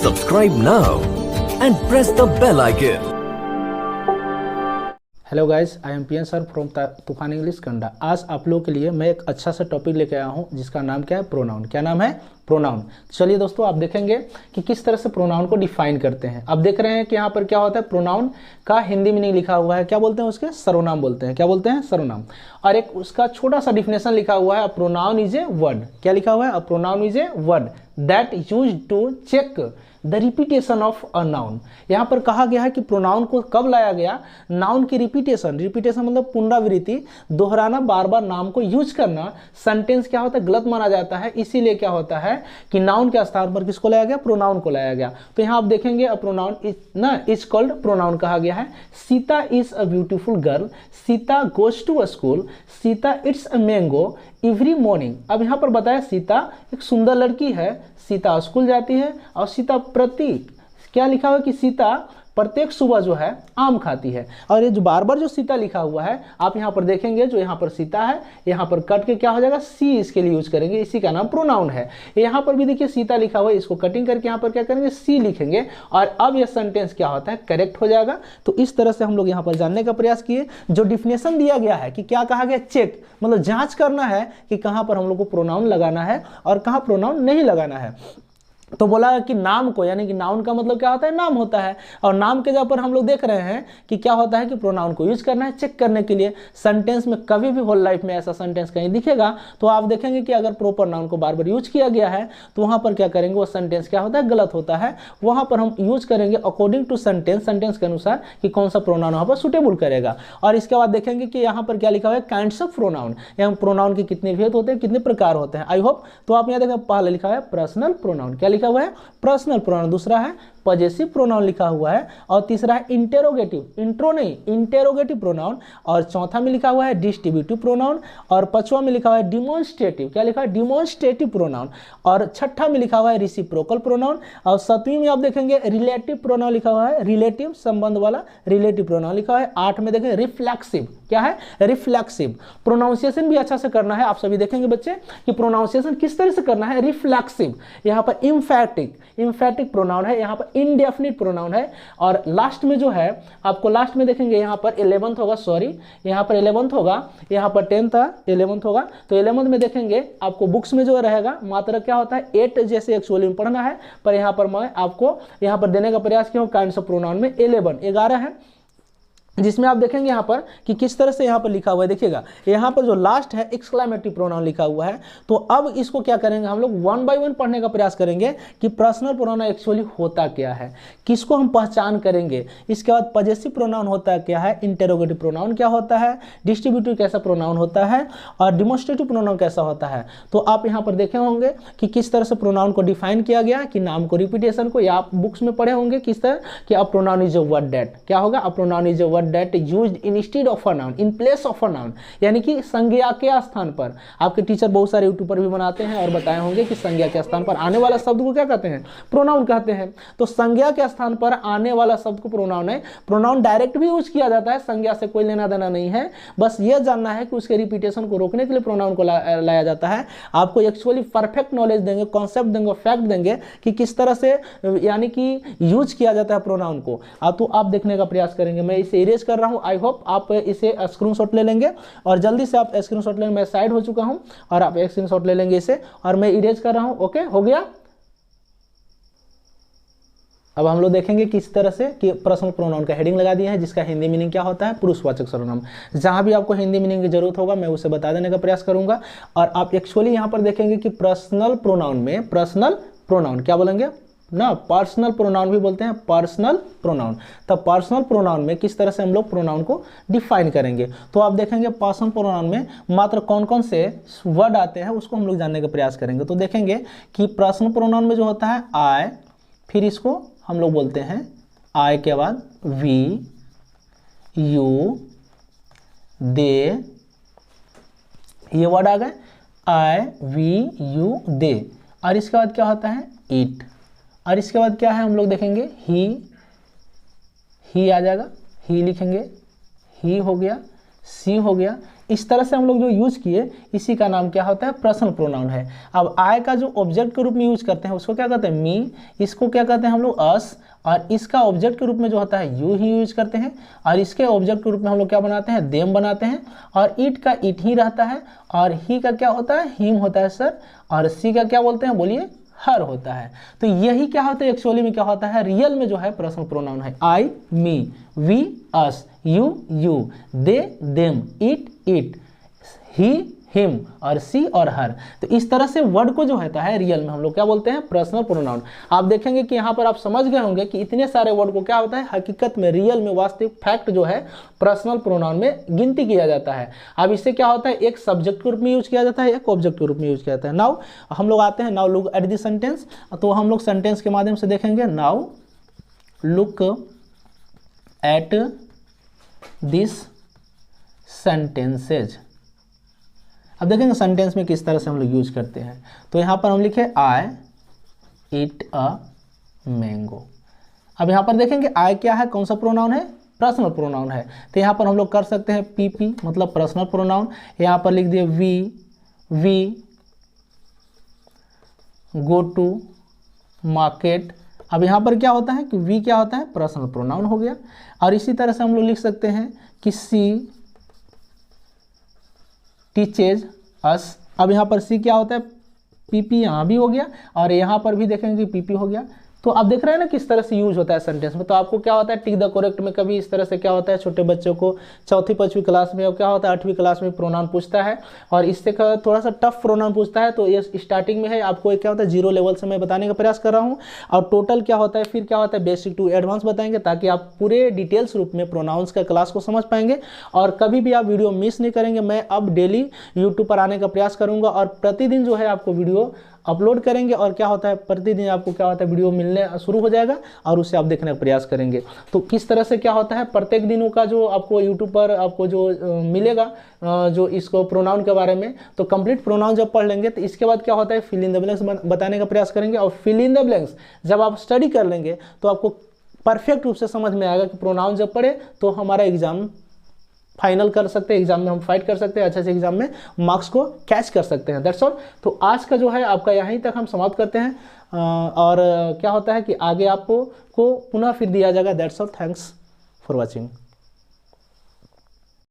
Subscribe now and press the bell icon. Hello guys, I am PN sir from तूफान English Kannada. आज आप लोगों के लिए मैं एक अच्छा सा टॉपिक लेके आया हूँ जिसका नाम क्या है, प्रोनाउन। क्या नाम है? प्रोनाउन। चलिए दोस्तों, आप देखेंगे कि किस तरह से प्रोनाउन को डिफाइन करते हैं। अब देख रहे हैं कि यहाँ पर क्या होता है, प्रोनाउन का हिंदी मीनिंग लिखा हुआ है। क्या बोलते हैं उसके? सर्वनाम बोलते हैं। क्या बोलते हैं? सर्वनाम। और एक उसका छोटा सा डिफिनेशन लिखा हुआ है, a pronoun is a word. क्या लिखा हुआ है? A pronoun is a word that used to check the repetition of a noun. यहाँ पर कहा गया है कि प्रोनाउन को कब लाया गया? नाउन की रिपीटेशन मतलब पुनरावृत्ति, दोहराना, बार बार नाम को यूज करना। सेंटेंस क्या होता है? गलत माना जाता है, इसीलिए क्या होता है कि नाउन के स्थान पर किसको लाया गया? प्रोनाउन को लाया गया। तो यहाँ आप देखेंगे a pronoun is called pronoun कहा गया है। Sita is a beautiful girl, Sita goes to a school, Sita eats a mango every morning. अब यहाँ पर बताया सीता एक सुंदर लड़की है, सीता स्कूल जाती है, और सीता क्या लिखा हुआ है कि सीता प्रत्येक सुबह जो है आम खाती है। और ये जो बार बार जो सीता लिखा हुआ है, आप यहाँ पर देखेंगे जो यहाँ पर सीता है, यहाँ पर कट के क्या हो जाएगा? सी इसके लिए यूज करेंगे, इसी का नाम प्रोनाउन है। यहाँ पर भी देखिए सीता लिखा हुआ है, इसको कटिंग करके यहाँ पर क्या करेंगे? सी लिखेंगे, और अब ये सेंटेंस क्या होता है? करेक्ट हो जाएगा। तो इस तरह से हम लोग यहाँ पर जानने का प्रयास किए। जो डिफिनेशन दिया गया है कि क्या कहा गया? चेक, मतलब जांच करना है कि कहाँ पर हम लोग को प्रोनाउन लगाना है और कहाँ प्रोनाउन नहीं लगाना है। तो बोला कि नाम को, यानी कि नाउन का मतलब क्या होता है? नाम होता है। और नाम के जगह पर हम लोग देख रहे हैं कि क्या होता है कि प्रोनाउन को यूज करना है चेक करने के लिए। सेंटेंस में कभी भी होल लाइफ में ऐसा सेंटेंस कहीं दिखेगा तो आप देखेंगे कि अगर प्रॉपर नाउन को बार बार यूज किया गया है तो वहां पर क्या करेंगे? वो सेंटेंस क्या होता है? गलत होता है। वहां पर हम यूज करेंगे अकॉर्डिंग टू सेंटेंस के अनुसार कि कौन सा प्रोनाउन वहां पर सुटेबल करेगा। और इसके बाद देखेंगे कि यहाँ पर क्या लिखा हुआ है? काइंड्स ऑफ प्रोनाउन, यहाँ प्रोनाउन के कितने भेद होते हैं, कितने प्रकार होते हैं। आई होप तो आप यहाँ देखें, पहले लिखा हुआ है पर्सनल प्रोनाउन। क्या लिखा हुआ है? Personal pronoun. दूसरा है पॉजेसिव प्रोनाउन लिखा हुआ है, और तीसरा है इंटेरोगेटिव, इंट्रो नहीं, इंटेरोगेटिव प्रोनाउन, और चौथा में लिखा हुआ है डिस्ट्रीब्यूटिव प्रोनाउन, और पांचवा में लिखा हुआ है डिमॉन्स्ट्रेटिव। क्या लिखा है? Demonstrative pronoun. और छठा में लिखा हुआ है रिसिप्रोकल प्रोनाउन, और सातवीं में आप देखेंगे रिलेटिव प्रोनाउन लिखा हुआ है, रिलेटिव संबंध वाला रिलेटिव प्रोनाउन लिखा हुआ है। 8 में देखें रिफ्लेक्सिव। क्या है? रिफ्लेक्सिव। प्रोनाउंसिएशन भी अच्छा से करना है। आप सभी देखेंगे बच्चे कि प्रोनाउंसिएशन किस तरह से करना है। रिफ्लेक्सिव। यहाँ पर इम्फैटिक प्रोनाउन है, यहाँ पर इनडेफिनिट प्रोनाउन है, और लास्ट में जो है आपको लास्ट में देखेंगे यहाँ पर 11th होगा, सॉरी यहाँ पर 11th होगा, यहाँ पर 10th था, 11th होगा। तो 11th में देखेंगे आपको बुक्स में जो रहेगा मात्र क्या होता है? 8 जैसे एक्चुअली में पढ़ना है, पर यहाँ पर मैं आपको यहाँ पर देने का प्रयास किया हूँ। काइंड्स ऑफ प्रोनाउन में 11 है, जिसमें आप देखेंगे यहाँ पर कि किस तरह से यहाँ पर लिखा हुआ है। देखिएगा यहाँ पर जो लास्ट है एक्सक्लेमेटरी प्रोनाउन लिखा हुआ है। तो अब इसको क्या करेंगे हम लोग? 1 बाय 1 पढ़ने का प्रयास करेंगे कि पर्सनल प्रोनाउन एक्चुअली होता क्या है, किसको हम पहचान करेंगे। इसके बाद पॉजेसिव प्रोनाउन होता क्या है, इंटेरोगेटिव प्रोनाउन क्या होता है, डिस्ट्रीब्यूटिव कैसा प्रोनाउन होता है, और डिमॉन्स्ट्रेटिव प्रोनाउन कैसा होता है। तो आप यहाँ पर देखे होंगे कि किस तरह से प्रोनाउन को डिफाइन किया गया, कि नाम को, रिपीटेशन को, या आप बुक्स में पढ़े होंगे किस तरह कि अ pronoun is a word that. क्या होगा? अ pronoun is a word that used instead of a noun, in place of a noun, यानी कि संज्ञा के स्थान पर। आपके टीचर बहुत सारे यूट्यूब पर भी बनाते हैं और बताए होंगे कि संज्ञा के स्थान पर आने वाला शब्द को क्या कहते हैं? प्रोनाउन कहते हैं। तो संज्ञा के स्थान पर आने वाला शब्द को प्रोनाउन है। प्रोनाउन डायरेक्ट भी यूज किया जाता है, संज्ञा से कोई लेना देना नहीं है। बस यह जानना है कि उसके रिपीटेशन को रोकने के लिए प्रोनाउन को लाया जाता है। आपको एक्चुअली परफेक्ट नॉलेज देंगे, कॉन्सेप्ट देंगे, फैक्ट देंगे कि किस तरह से यानी कि यूज किया जाता है प्रोनाउन को। तो आप देखने का प्रयास करेंगे। मैं इसे इरेज कर रहा हूं। आई होप आप इसे स्क्रीनशॉट ले लेंगे, और जल्दी से आप स्क्रीनशॉट लेंगे। मैं साइड हो चुका हूं और आप स्क्रीनशॉट ले लेंगे इसे, और मैं इरेज कर रहा हूं। ओके, हो गया। अब हम लोग देखेंगे किस तरह से कि पर्सनल प्रोनाउन का हेडिंग लगा दिया है, जिसका हिंदी मीनिंग क्या होता है? पुरुषवाचक सर्वनाम। जहां भी आपको हिंदी मीनिंग की जरूरत होगा मैं उसे बता देने का प्रयास करूंगा। और आप एक्चुअली यहां पर देखेंगे कि पर्सनल प्रोनाउन में, पर्सनल प्रोनाउन क्या बोलेंगे ना, पर्सनल प्रोनाउन भी बोलते हैं, पर्सनल प्रोनाउन। तब पर्सनल प्रोनाउन में किस तरह से हम लोग प्रोनाउन को डिफाइन करेंगे। तो आप देखेंगे पर्सनल प्रोनाउन में मात्र कौन कौन से वर्ड आते हैं उसको हम लोग जानने का प्रयास करेंगे। तो देखेंगे कि पर्सनल प्रोनाउन में जो होता है आई, फिर इसको हम लोग बोलते हैं आई के बाद वी, यू, दे, ये वर्ड आ गए, आई, वी, यू, दे। और इसके बाद क्या होता है? इट। और इसके बाद क्या है हम लोग देखेंगे? ही आ जाएगा, ही लिखेंगे, ही हो गया, सी हो गया, इस तरह से हम लोग जो यूज किए इसी का नाम क्या होता है, पर्सनल प्रोनाउन है। अब आई का जो ऑब्जेक्ट के रूप में यूज करते हैं उसको क्या कहते हैं, मी। इसको क्या कहते हैं हम लोग, अस। और इसका ऑब्जेक्ट के रूप में जो होता है यू ही यूज करते हैं। और इसके ऑब्जेक्ट के रूप में हम लोग क्या बनाते हैं, देम बनाते हैं। और इट का इट ही रहता है। और ही का क्या होता है, हिम होता है सर। और सी का क्या बोलते हैं, बोलिए, हर होता है। तो यही क्या होता है एक्चुअली में, क्या होता है रियल में जो है पर्सनल प्रोनाउन है। I me, we us, you you, they them, it it, he him, और सी और हर। तो इस तरह से वर्ड को जो होता है रियल में हम लोग क्या बोलते हैं, पर्सनल प्रोनाउन। आप देखेंगे कि यहाँ पर आप समझ गए होंगे कि इतने सारे वर्ड को क्या होता है, हकीकत में रियल में वास्तविक फैक्ट जो है पर्सनल प्रोनाउन में गिनती किया जाता है। अब इससे क्या होता है, एक सब्जेक्ट के रूप में यूज किया जाता है, एक ऑब्जेक्ट के रूप में यूज किया जाता है। नाउ हम लोग आते हैं, now look at the sentence. तो हम लोग सेंटेंस के माध्यम से देखेंगे। Now look at this sentences. अब देखेंगे सेंटेंस में किस तरह से हम लोग यूज करते हैं। तो यहाँ पर हम लिखे आई ईट अ मैंगो। अब यहाँ पर देखेंगे आई क्या है, कौन सा प्रोनाउन है, पर्सनल प्रोनाउन है। तो यहाँ पर हम लोग कर सकते हैं पीपी मतलब पर्सनल प्रोनाउन। यहाँ पर लिख दिए वी गो टू मार्केट। अब यहाँ पर क्या होता है कि वी क्या होता है, पर्सनल प्रोनाउन हो गया। और इसी तरह से हम लोग लिख सकते हैं कि सी टीचेज अस। अब यहाँ पर सी क्या होता है, पीपी, यहाँ भी हो गया। और यहाँ पर भी देखेंगे पीपी हो गया। तो आप देख रहे हैं ना किस तरह से यूज होता है सेंटेंस में। तो आपको क्या होता है, टिक द करेक्ट में कभी इस तरह से क्या होता है, छोटे बच्चों को चौथी पाँचवीं क्लास में, अब क्या होता है 8वीं क्लास में प्रोनाउन पूछता है। और इससे थोड़ा सा टफ प्रोनाउन पूछता है। तो ये स्टार्टिंग में है, आपको क्या होता है 0 लेवल से मैं बताने का प्रयास कर रहा हूँ। और टोटल क्या होता है, फिर क्या होता है बेसिक टू एडवांस बताएंगे, ताकि आप पूरे डिटेल्स रूप में प्रोनाउंस का क्लास को समझ पाएंगे। और कभी भी आप वीडियो मिस नहीं करेंगे। मैं अब डेली यूट्यूब पर आने का प्रयास करूँगा और प्रतिदिन जो है आपको वीडियो अपलोड करेंगे। और क्या होता है प्रतिदिन आपको क्या होता है वीडियो मिलने शुरू हो जाएगा और उसे आप देखने का प्रयास करेंगे। तो किस तरह से क्या होता है, प्रत्येक दिनों का जो आपको यूट्यूब पर आपको जो मिलेगा जो इसको प्रोनाउन के बारे में, तो कंप्लीट प्रोनाउन जब पढ़ लेंगे तो इसके बाद क्या होता है फिल इन द ब्लैंक्स बताने का प्रयास करेंगे। और फिल इन द ब्लैंक्स जब आप स्टडी कर लेंगे तो आपको परफेक्ट रूप से समझ में आएगा कि प्रोनाउन जब पढ़े तो हमारा एग्जाम फाइनल कर सकते हैं, एग्जाम में हम फाइट कर सकते हैं, अच्छे से एग्जाम में मार्क्स को कैच कर सकते हैं। That's all. तो आज का जो है आपका यहीं तक हम समाप्त करते हैं। और क्या होता है कि आगे आपको पुनः फिर दिया जाएगा। That's all. Thanks for watching.